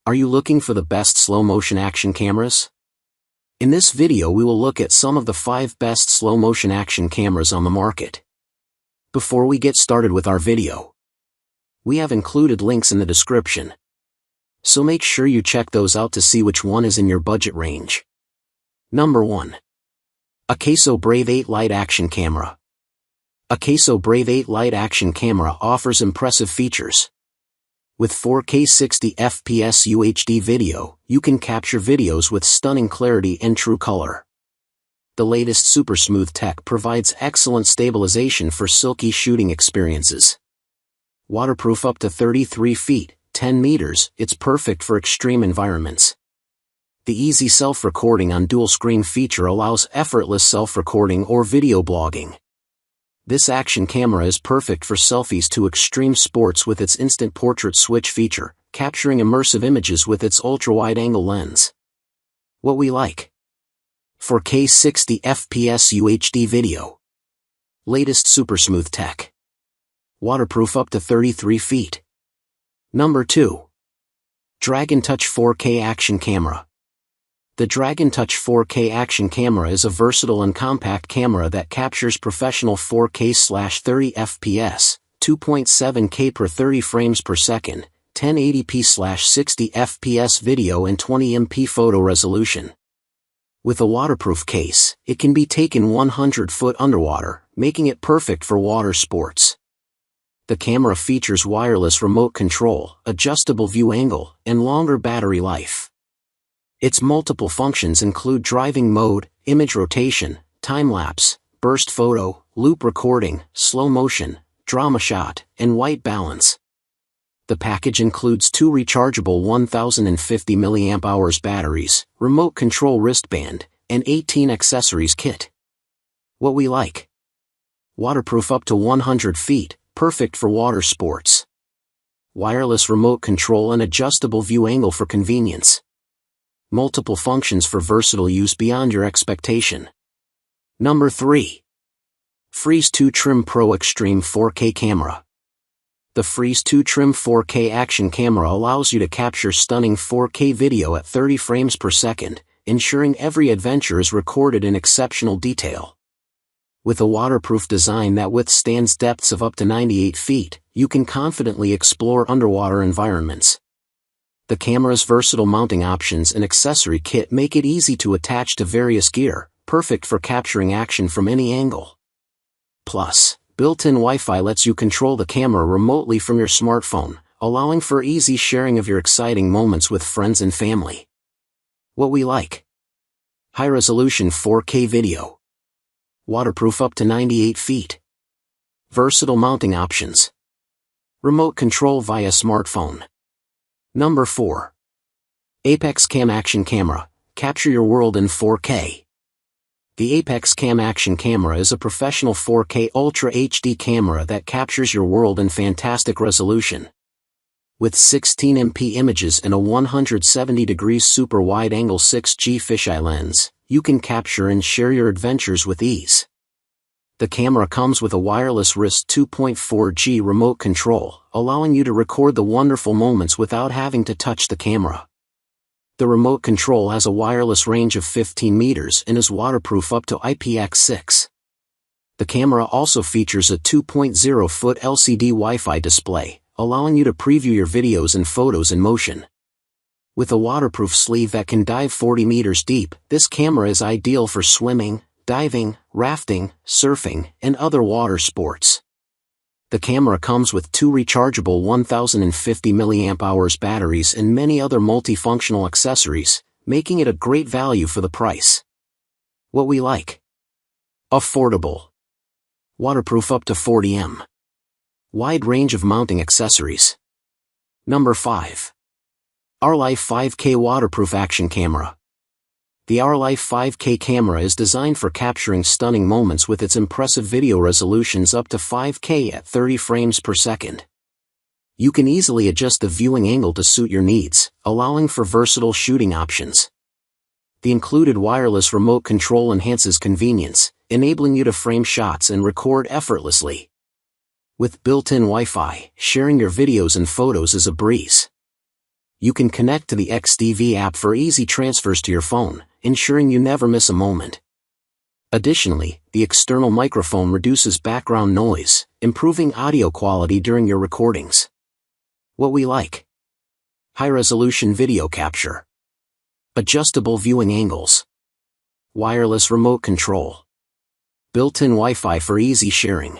Are you looking for the best slow-motion action cameras? In this video we will look at some of the 5 best slow-motion action cameras on the market. Before we get started with our video, we have included links in the description, so make sure you check those out to see which one is in your budget range. Number 1. AKASO Brave 8 Lite Action Camera. AKASO Brave 8 Lite Action Camera offers impressive features. With 4K 60 FPS UHD video, you can capture videos with stunning clarity and true color. The latest super smooth tech provides excellent stabilization for silky shooting experiences. Waterproof up to 33 feet, 10 meters, it's perfect for extreme environments. The easy self-recording on dual screen feature allows effortless self-recording or video blogging. This action camera is perfect for selfies to extreme sports with its instant portrait switch feature, capturing immersive images with its ultra-wide-angle lens. What we like: 4K 60 FPS UHD video. Latest super smooth tech. Waterproof up to 33 feet. Number 2. Dragon Touch 4K Action Camera. The Dragon Touch 4K Action Camera is a versatile and compact camera that captures professional 4K/30 FPS, 2.7K per 30 frames per second, 1080p/60 FPS video and 20MP photo resolution. With a waterproof case, it can be taken 100 foot underwater, making it perfect for water sports. The camera features wireless remote control, adjustable view angle, and longer battery life. Its multiple functions include driving mode, image rotation, time-lapse, burst photo, loop recording, slow motion, drama shot, and white balance. The package includes 2 rechargeable 1050 mAh batteries, remote control wristband, and 18 accessories kit. What we like: waterproof up to 100 feet, perfect for water sports. Wireless remote control and adjustable view angle for convenience. Multiple functions for versatile use beyond your expectation. Number 3. Freeze 2 Trim Pro Xtreme 4K Camera. The Freeze 2 Trim 4K action camera allows you to capture stunning 4K video at 30 frames per second, ensuring every adventure is recorded in exceptional detail. With a waterproof design that withstands depths of up to 98 feet, you can confidently explore underwater environments. The camera's versatile mounting options and accessory kit make it easy to attach to various gear, perfect for capturing action from any angle. Plus, built-in Wi-Fi lets you control the camera remotely from your smartphone, allowing for easy sharing of your exciting moments with friends and family. What we like: high-resolution 4K video. Waterproof up to 98 feet. Versatile mounting options. Remote control via smartphone. Number 4. Apex Cam Action Camera. Capture your world in 4K. The Apex Cam Action Camera is a professional 4K Ultra HD camera that captures your world in fantastic resolution. With 16MP images and a 170 degrees super wide-angle 6G fisheye lens, you can capture and share your adventures with ease. The camera comes with a wireless wrist 2.4G remote control, allowing you to record the wonderful moments without having to touch the camera. The remote control has a wireless range of 15 meters and is waterproof up to IPX6. The camera also features a 2.0-foot LCD Wi-Fi display, allowing you to preview your videos and photos in motion. With a waterproof sleeve that can dive 40 meters deep, this camera is ideal for swimming, diving, rafting, surfing, and other water sports. The camera comes with 2 rechargeable 1050 mAh batteries and many other multifunctional accessories, making it a great value for the price. What we like: affordable. Waterproof up to 40 mAh. Wide range of mounting accessories. Number 5. Ourlife 5K Waterproof Action Camera. The Ourlife 5K camera is designed for capturing stunning moments with its impressive video resolutions up to 5K at 30 frames per second. You can easily adjust the viewing angle to suit your needs, allowing for versatile shooting options. The included wireless remote control enhances convenience, enabling you to frame shots and record effortlessly. With built-in Wi-Fi, sharing your videos and photos is a breeze. You can connect to the XDV app for easy transfers to your phone, ensuring you never miss a moment. Additionally, the external microphone reduces background noise, improving audio quality during your recordings. What we like: high-resolution video capture, adjustable viewing angles, wireless remote control, built-in Wi-Fi for easy sharing.